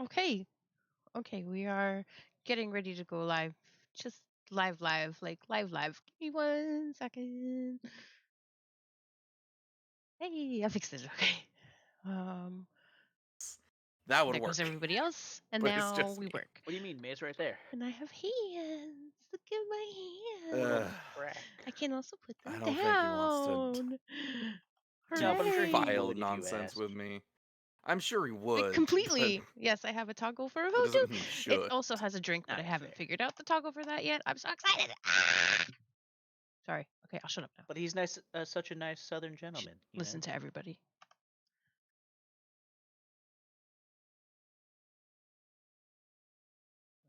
Okay. Okay, we are getting ready to go live. Just live, like live. Give me 1 second. Hey, I fixed it. Okay. Um, That would there work. goes everybody else, and But it's now just we me. work. What do you mean? May's right there. And I have hands. Look at my What hands. the frack? I can also put them I don't think he wants to down. No, but I'm sure he file would if you nonsense asked. with me. I'm sure he Like, would, but completely. Yes, I have a toggle for a that doesn't voodoo. mean he It should. also has a drink, but I Not haven't fair. figured out the toggle for that yet. I'm so excited. Ah! Sorry. Okay, I'll shut up now. But he's nice, such a nice Southern gentleman. You Listen know? to everybody.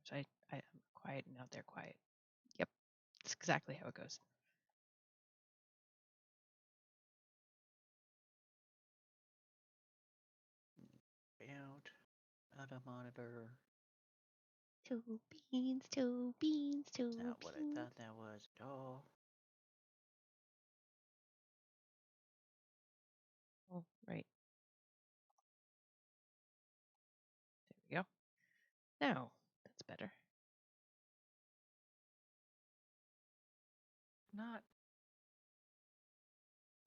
So I'm quiet and now they're quiet. Yep, that's exactly how it goes. Out a monitor. Two beans, two beans, two Not what I beans. thought that was at all. Oh, right. There we go. Now that's better. Not.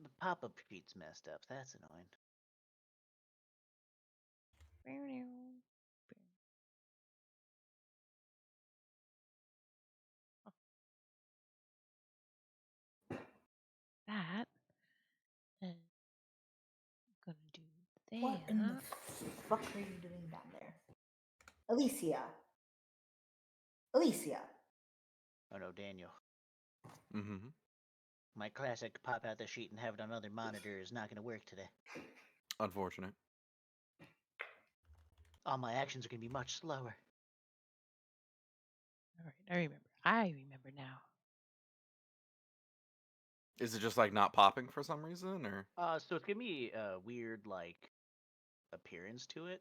The pop-up sheet's messed up. That's annoying. That. And I'm gonna do that. What in the fuck are you doing down there? Alicia. Oh no, Daniel. Mm-hmm. My classic pop out the sheet and have it on other monitor is not going to work today. Unfortunate. All my actions are going to be much slower. All right, I remember now. Is it just like not popping for some reason, or? So it's giving me a weird like appearance to it.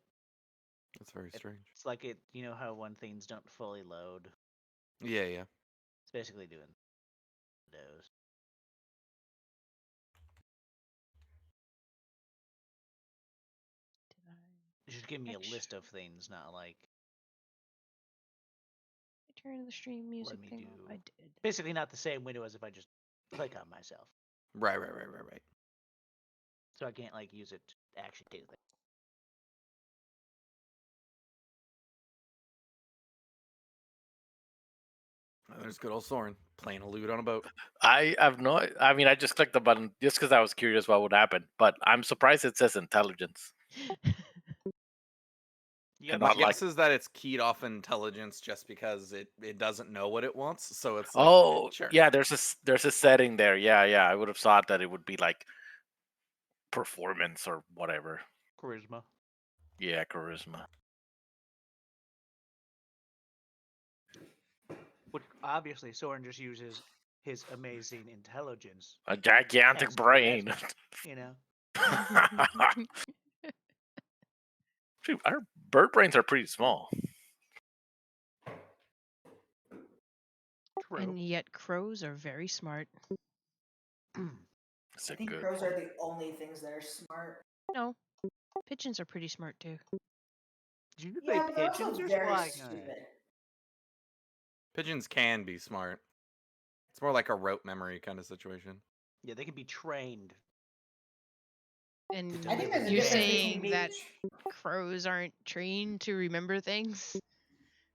That's very strange. It's like it, you know how when things don't fully load. Yeah. It's basically doing those. Did I It should give me a list of things, not like turn the stream music let me thing do. off? I did. Basically, not the same window as if I just click on myself. Right. So I can't like use it to actually do that. There's good old Soren playing a lute on a boat. I have no. I mean, I just clicked the button just because I was curious what would happen. But I'm surprised it says intelligence. Yeah, And My not like, guess is that it's keyed off intelligence just because it doesn't know what it wants, so it's like, oh sure. yeah, there's a setting there. Yeah. I would have thought that it would be like performance or whatever. charisma. Yeah, charisma. Which obviously Soren just uses his amazing intelligence. A gigantic as brain. charisma, you know. Shoot, our bird brains are pretty small. True. And yet crows are very smart. That's I a think good crows point. are the only things that are smart. No, pigeons are pretty smart too. Did you Yeah, say but they're pigeons also are very flying? stupid. Pigeons can be smart. It's more like a rote memory kind of situation. Yeah, they can be trained. And I think there's a you're difference saying between that crows aren't trained to remember things?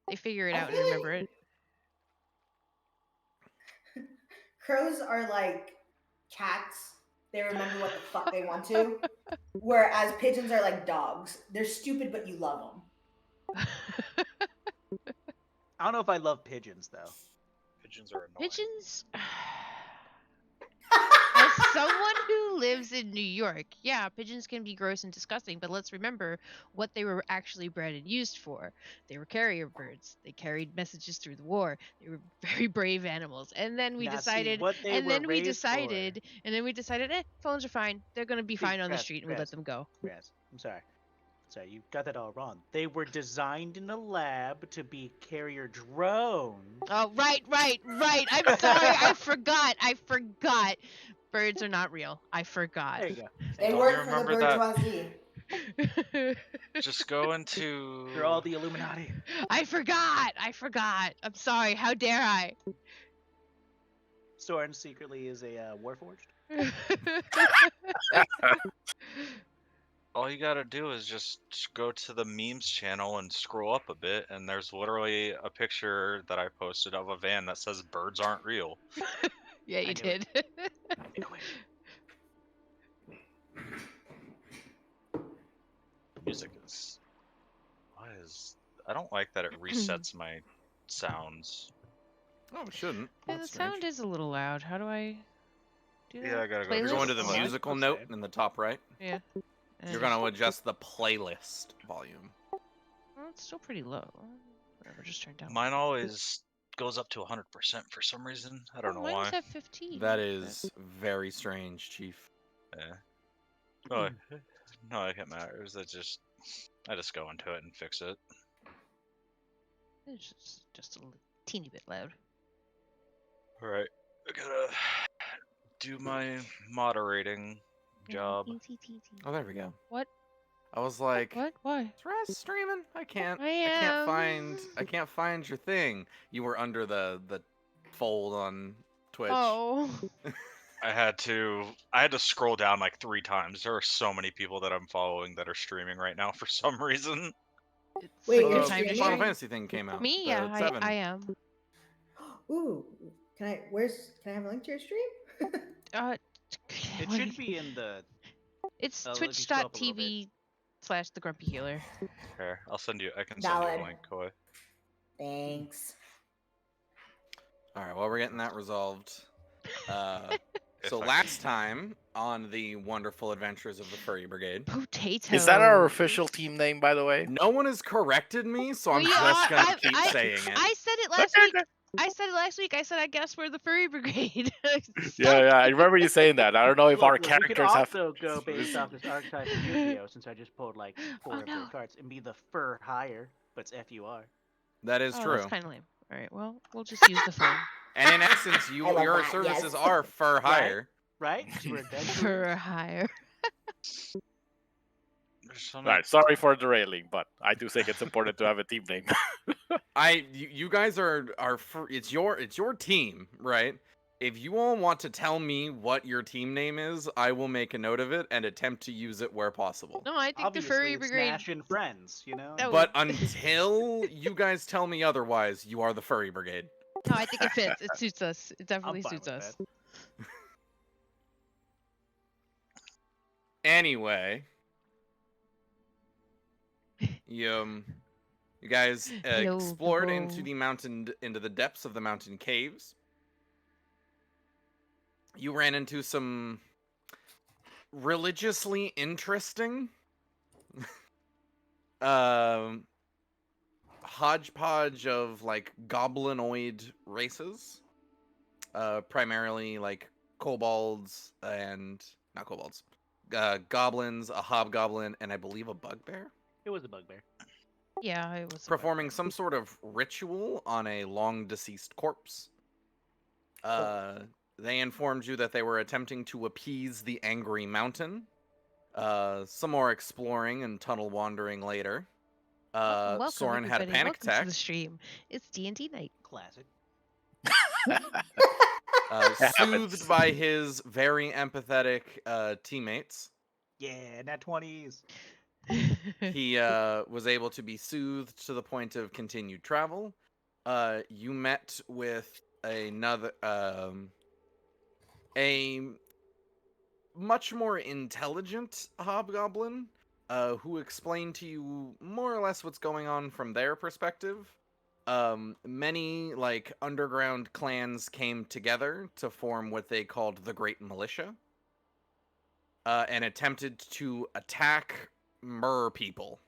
They figure it I out and feel remember like it. crows are like cats. They remember what the fuck they want to. Whereas pigeons are like dogs. They're stupid, but you love them. I don't know if I love pigeons though. Pigeons are annoying. Pigeons. As someone who lives in New York, yeah, pigeons can be gross and disgusting, but let's remember what they were actually bred and used for. They were carrier birds. They carried messages through the war. They were very brave animals. And then we Now, decided, see, what they were raised for. Phones are fine. They're going to be See, fine on the Raz, street and we let them go. Raz, I'm sorry. You got that all wrong. They were designed in a lab to be carrier drones. Oh, right. I'm sorry. I forgot. Birds are not real. I forgot. There you go. They Don't work you for the remember that? bourgeoisie. Just go into. You're all the Illuminati. I forgot. I'm sorry. How dare I? Soren secretly is a Warforged. All you gotta do is just go to the memes channel and scroll up a bit, and there's literally a picture that I posted of a van that says "Birds aren't real." Yeah, you I knew it. did. I knew it. Music is. Why is? I don't like that it resets my sounds. Oh, it shouldn't. Yeah, the That's strange. sound is a little loud. How do I do that? Yeah, I gotta go. You're Playlist? going to the Oh, I- musical okay. note in the top right. Yeah. You're going to adjust the playlist volume. Well, it's still pretty low. Whatever, just turn down. Mine always goes up to 100% for some reason. I don't know Mine why. was at 15. That is very strange, Chief. Yeah. Oh, no, it can't matter. I just go into it and fix it. It's just a teeny bit loud. All right, I gotta do my moderating job. Oh, there we go. What? I was like, What? Why? is Raz streaming? I can't. I I can't find your thing. You were under the fold on Twitch. Oh. I had to scroll down like 3 times. There are so many people that I'm following that are streaming right now for some reason. It's Wait, a you're good time to Final streaming? stream. Fantasy thing came out. Me? the Yeah, 7. I am. Ooh, can I have a link to your stream? It should be in the. It's if you scroll up a little bit. twitch.tv/the Grumpy Healer. Here, I can send you a Valid. link, Koi. Thanks. All right, well, we're getting that resolved. If So I last time on the wonderful adventures of the Furry Brigade, Potato. Is that our official team name, by the way? no one has corrected me, so I'm We just are- gonna I- keep I- saying it. I said it last week. I said, I guess we're the Furry Brigade. Yeah, yeah. I remember you saying that. I don't know if our Look, we could characters have. also go based off this archetype of Yu-Gi-Oh, since I just pulled like 4 Oh, of their no. cards, and be the Fur Hire, but it's F-U-R. That is Oh, true. that's kind of lame. All right, well, we'll just use the phone. And in essence, I love your that, services yes. are fur hire. Right? 'Cause we're adventurers. For hire. There's so many. Right, sorry for derailing, but I do think it's important to have a team name. You guys are it's your team, right? If you all want to tell me what your team name is, I will make a note of it and attempt to use it where possible. No, I think Obviously, the Furry it's Brigade. Nash and Friends, you know? That But until you guys tell me otherwise, you are the Furry Brigade. No, I think it fits. It suits us. It I'm definitely fine suits with us. that. Anyway, you guys Hello, explored people. into the depths of the mountain caves. You ran into some religiously interesting hodgepodge of like goblinoid races, primarily like kobolds and not kobolds, goblins, a hobgoblin, and I believe a bugbear, It was a bugbear. Yeah, it was. performing some sort of ritual on a long deceased corpse. They informed you that they were attempting to appease the angry mountain. Some more exploring and tunnel wandering later. Welcome, Soren had a everybody. panic Welcome attack. to the stream. It's D&D night. Classic. happens. Soothed by his very empathetic teammates. Yeah, nat 20s. He was able to be soothed to the point of continued travel. You met with another a much more intelligent hobgoblin who explained to you more or less what's going on from their perspective. Many like underground clans came together to form what they called the Great Militia, and attempted to attack Mer people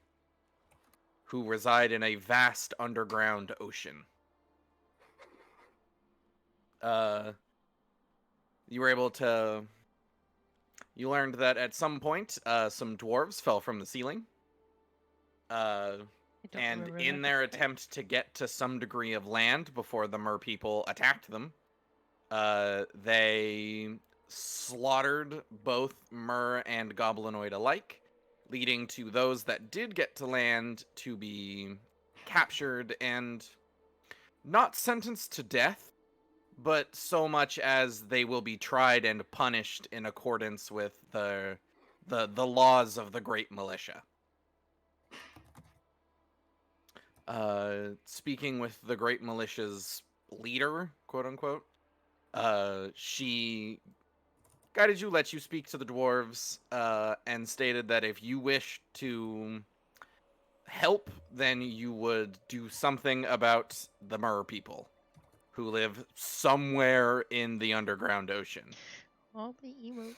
who reside in a vast underground ocean. You were able to. You learned that at some point, some dwarves fell from the ceiling. I don't And remember in that. their attempt to get to some degree of land before the Mer people attacked them, they slaughtered both Mer and Goblinoid alike, leading to those that did get to land to be captured and not sentenced to death, but so much as they will be tried and punished in accordance with the laws of the Great Militia. Speaking with the Great Militia's leader, quote unquote, she guided you, let you speak to the dwarves, and stated that if you wish to help, then you would do something about the Mer people who live somewhere in the underground ocean. All the emotes.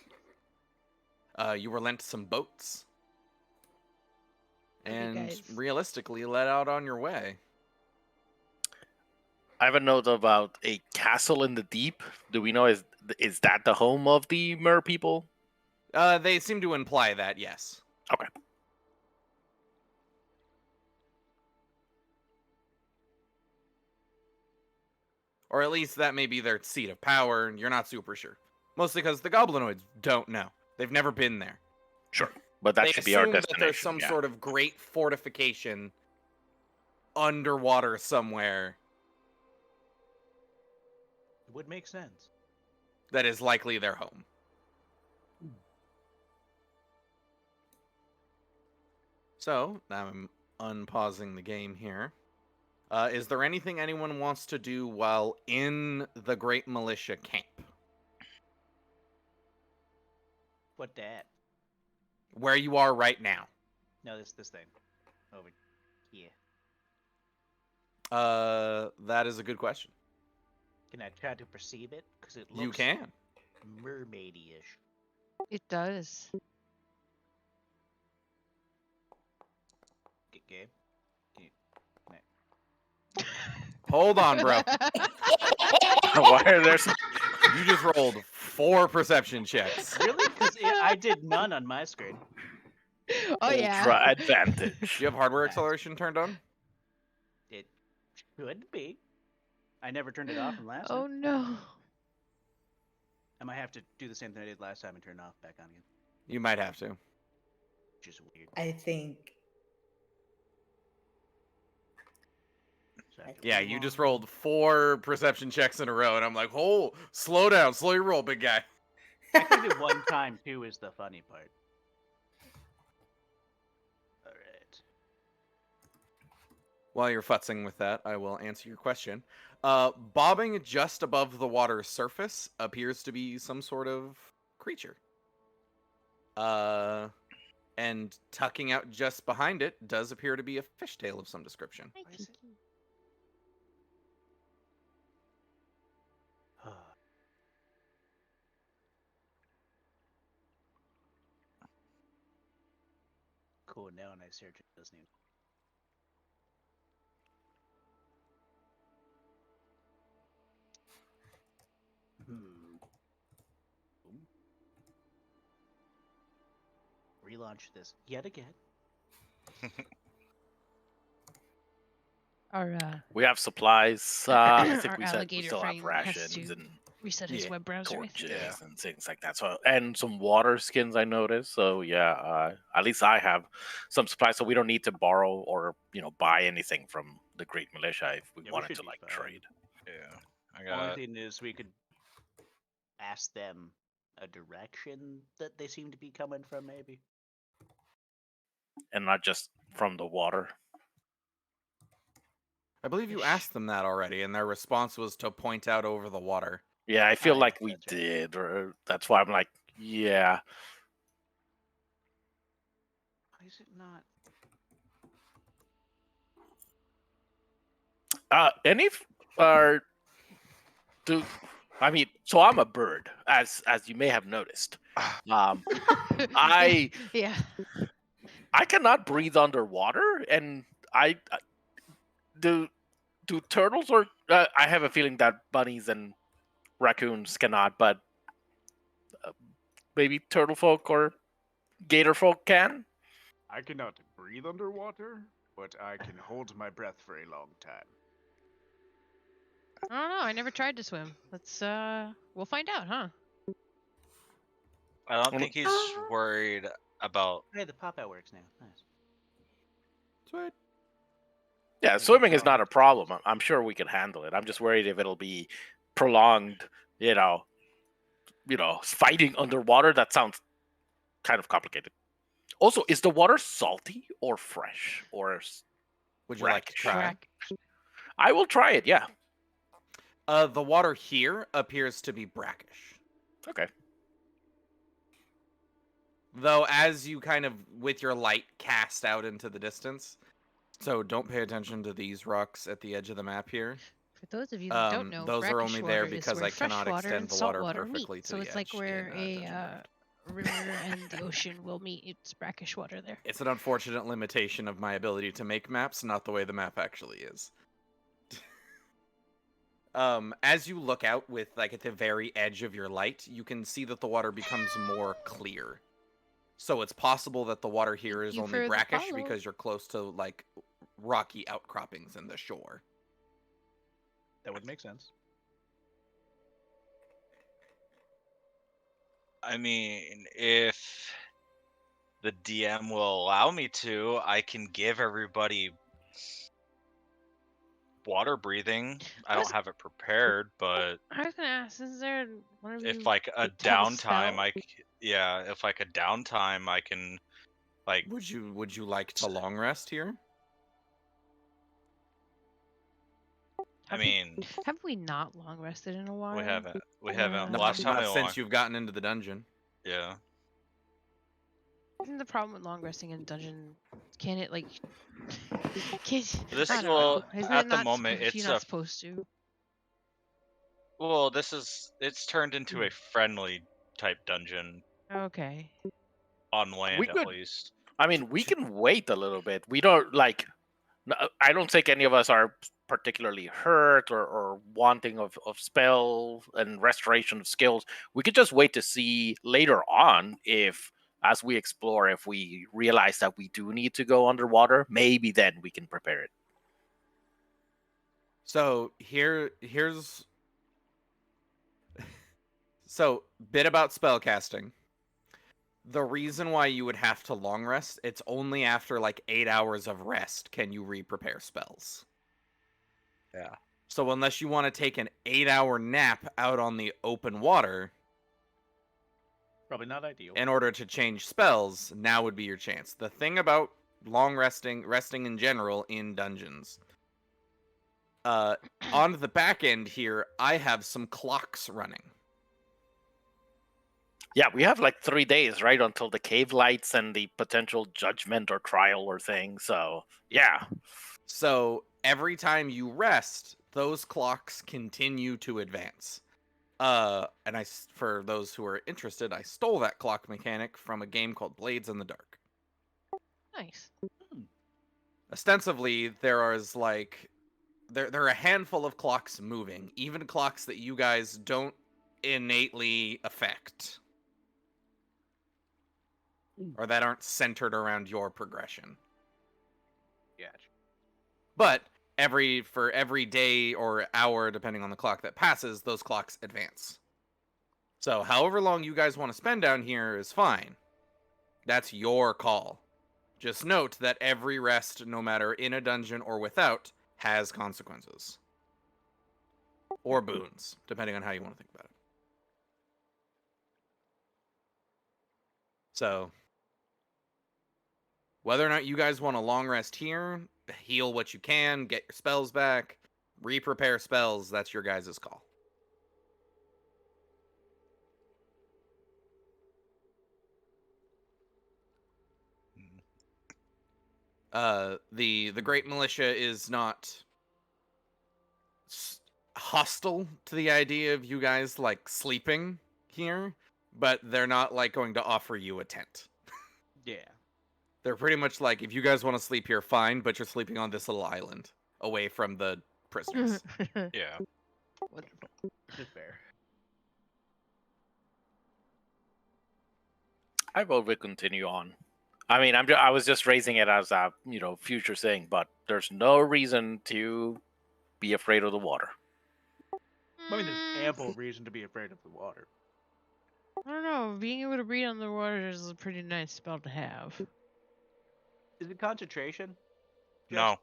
You were lent some boats Love you and guys. realistically let out on your way. I have a note about a castle in the deep. Do we know is that the home of the Mer people? They seem to imply that, yes. Okay. Or at least that may be their seat of power, and you're not super sure. Mostly because the goblinoids don't know. They've never been there. Sure. But that They should be our assume destination. that there's some yeah. sort of great fortification underwater somewhere It would make sense. that is likely their home. So, I'm unpausing the game here. Is there anything anyone wants to do while in the Great Militia camp? What that? Where you are right now? No, this thing. Over here. That is a good question. Can I try to perceive it? Because it looks You can. mermaidy-ish. It does. Get game. Hold on, bro. Why are there some... You just rolled 4 perception checks. Really? Because I did none on my screen. Oh yeah. ultra advantage? Do you have hardware acceleration turned on? It should be. I never turned it off from last Oh time. no. I might have to do the same thing I did last time and turn it off back on again. You might have to. Which is weird. I think. So I have to Yeah, you rewind. just rolled 4 perception checks in a row, and I'm like, oh, slow down, slow your roll, big guy. I think it one time too is the funny part. Alright. While you're futzing with that, I will answer your question. Bobbing just above the water's surface appears to be some sort of creature. And tucking out just behind it does appear to be a fishtail of some description. Hi, Why is it- Kiki. Cool, now when I search it doesn't even... Relaunch this yet again. Our We have supplies. I think Our we said we alligator still have friend has rations to and reset his Yeah, web browser. I think. torches and things like that. So and some water skins I noticed. So yeah, at least I have some supplies, so we don't need to borrow or buy anything from the Great Militia if we Yeah, we wanted should to be like fine. trade. Yeah, I Only got. thing is we could ask them a direction that they seem to be coming from, maybe. And not just from the water. I believe you asked them that already, and their response was to point out over the water. Yeah, I feel yeah, like we that's right. did, or that's why I'm like, yeah. Why is it not? Any do I mean? So I'm a bird, as you may have noticed. I yeah. I cannot breathe underwater, and I do turtles or I have a feeling that bunnies and raccoons cannot, but maybe turtle folk or gator folk can. I cannot breathe underwater, but I can hold my breath for a long time. I don't know. I never tried to swim. Let's we'll find out, huh? I don't think he's worried about Hey, the pop out works now. Nice. Sweet. Yeah, Like, swimming that's is not all. a problem. I'm sure we can handle it. I'm just worried if it'll be prolonged, fighting underwater. That sounds kind of complicated. Also, is the water salty or fresh or Would you like to brackish? try? Brack. I will try it. Yeah. The water here appears to be brackish. Okay. Though, as you kind of, with your light, cast out into the distance, so don't pay attention to these rocks at the edge of the map here. For those of you that don't know, Those are brackish only water there is because where I fresh cannot water extend and the salt water water meet. perfectly to So the it's like edge where in a Dungeon World. river and the ocean will meet. It's brackish water there. It's an unfortunate limitation of my ability to make maps, not the way the map actually is. As you look out with, like, at the very edge of your light, you can see that the water becomes more clear. So it's possible that the water here Thank is you only for the brackish follow. because you're close to, like, rocky outcroppings in the shore. That would make sense. I mean, if the DM will allow me to, I can give everybody water breathing. I don't have it prepared, but I was gonna ask, is there one of if you like a could tell downtime, spell? if like a downtime, I can like. Would you like to long rest here? I mean, Have we not long rested in a while? we haven't. We Uh, haven't. No, Last time Not we since you've gotten into the dungeon. yeah. Isn't the problem with long resting in dungeon? Can it like? Can, This I is don't know. well Isn't it at the not? moment. You're It's not a supposed to. well. It's turned into a friendly type dungeon Okay. on land at could- least. I mean, we can wait a little bit. We don't I don't think any of us are particularly hurt or wanting of spell and restoration of skills. We could just wait to see later on if, as we explore, if we realize that we do need to go underwater, maybe then we can prepare it. So here's so bit about spellcasting. The reason why you would have to long rest, it's only after like 8 hours of rest can you re-prepare spells. Yeah. So unless you want to take an 8-hour nap out on the open water Probably not ideal. in order to change spells, now would be your chance. The thing about long resting in general in dungeons, on the back end here, I have some clocks running. Yeah, we have like 3 days, right, until the cave lights and the potential judgment or trial or thing. So yeah, So every time you rest, those clocks continue to advance. And for those who are interested, I stole that clock mechanic from a game called Blades in the Dark. Nice. Ostensibly, there are a handful of clocks moving, even clocks that you guys don't innately affect, or that aren't centered around your progression. Yeah. But for every day or hour, depending on the clock that passes, those clocks advance. So however long you guys want to spend down here is fine. That's your call. Just note that every rest, no matter in a dungeon or without, has consequences. Or boons, depending on how you want to think about it. So, whether or not you guys want a long rest here, heal what you can, get your spells back, re-prepare spells, that's your guys' call. The Great Militia is not hostile to the idea of you guys like sleeping here, but they're not like going to offer you a tent. Yeah. They're pretty much like, if you guys want to sleep here, fine, but you're sleeping on this little island away from the prisoners. Yeah. Wonderful. Which is fair. I vote we continue on. I mean, I was just raising it as a future thing, but there's no reason to be afraid of the water. I mean, there's ample reason to be afraid of the water. I don't know. Being able to breathe underwater is a pretty nice spell to have. Is it concentration? No,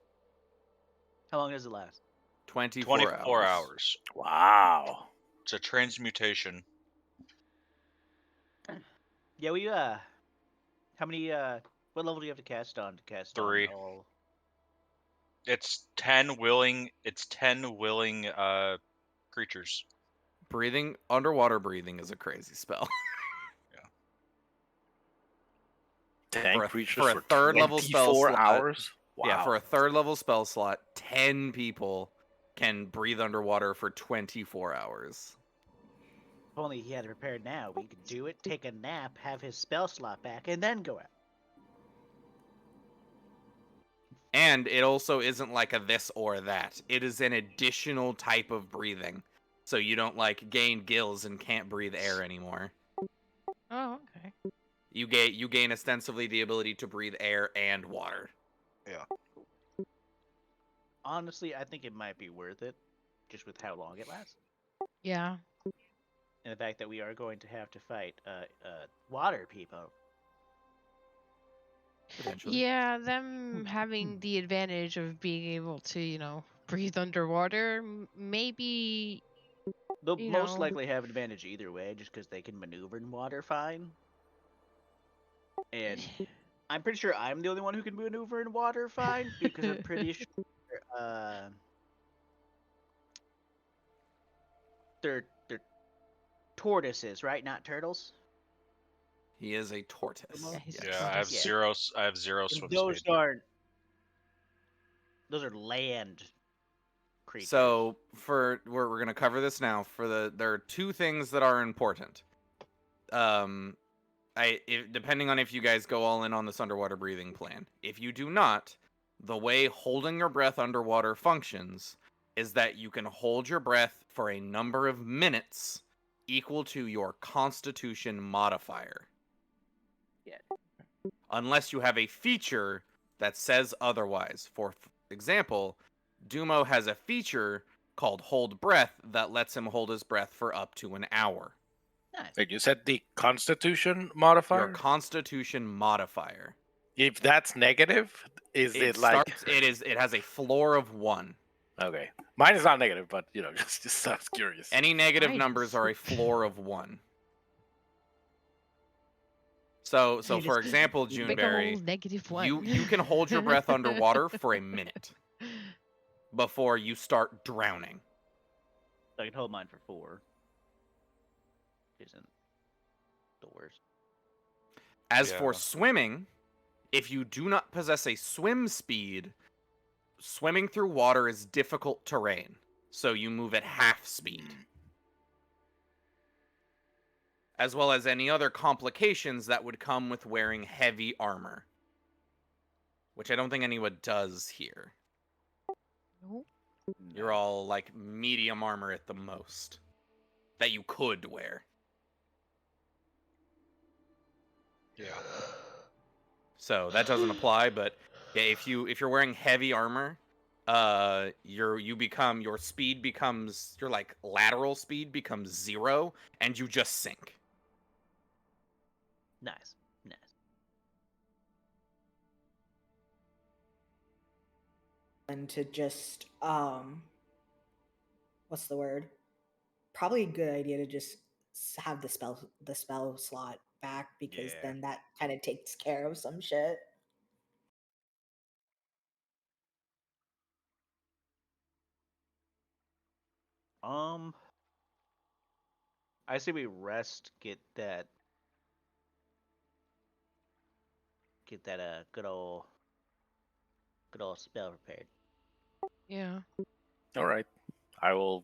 How long does it last? 24 24 hours. hours. Wow. It's a transmutation. Yeah, we how many what level do you have to cast on 3. on all? It's 10 willing. It's 10 willing creatures. Underwater breathing is a crazy spell. 10 For a- creatures for a for third level spell 24 slot, hours? Wow. Yeah, for a third level spell slot, 10 people can breathe underwater for 24 hours. If only he had it prepared now. We could do it, take a nap, have his spell slot back, and then go out. And it also isn't like a this or that. It is an additional type of breathing. So you don't like gain gills and can't breathe air anymore. Oh, okay. You gain ostensibly the ability to breathe air and water. Honestly, I think it might be worth it, just with how long it lasts, Yeah. and the fact that we are going to have to fight water people. Potentially. Yeah, them having the advantage of being able to, breathe underwater, maybe, They'll you most know. likely have an advantage either way, just because they can maneuver in water fine. And I'm pretty sure I'm the only one who can maneuver in water fine, because I'm pretty sure they're tortoises, right? Not turtles. He is a tortoise. Yeah, he's a Yeah, I have tortoise. zero. I have 0 And swim those speed. are land creatures. So we're gonna cover this now. There are two things that are important. Depending on if you guys go all in on this underwater breathing plan. If you do not, the way holding your breath underwater functions is that you can hold your breath for a number of minutes equal to your Constitution modifier. Yeah. Unless you have a feature that says otherwise. For example, Dumo has a feature called Hold Breath that lets him hold his breath for up to an hour. Nice. Wait, you said the Constitution modifier? Your Constitution modifier. If that's negative, is it like it has a floor of 1. okay? Mine is not negative, but just sounds curious. Any negative Nice. numbers are a floor of 1. So You for just example, Pick a Juneberry, whole negative one. you can hold your breath underwater for a minute before you start drowning. I can hold mine for 4. Isn't the worst. As for Yeah. swimming, if you do not possess a swim speed, swimming through water is difficult terrain, so you move at half speed. As well as any other complications that would come with wearing heavy armor. Which I don't think anyone does here. Nope. You're all like medium armor at the most. That you could wear. Yeah. So that doesn't apply, but yeah, if you're wearing heavy armor, your speed becomes your like lateral speed becomes 0 and you just sink. Nice. And to just what's the word? Probably a good idea to just have the spell slot back, because Yeah. then that kind of takes care of some shit. I say we rest, get that good old spell prepared. Yeah. All right, I will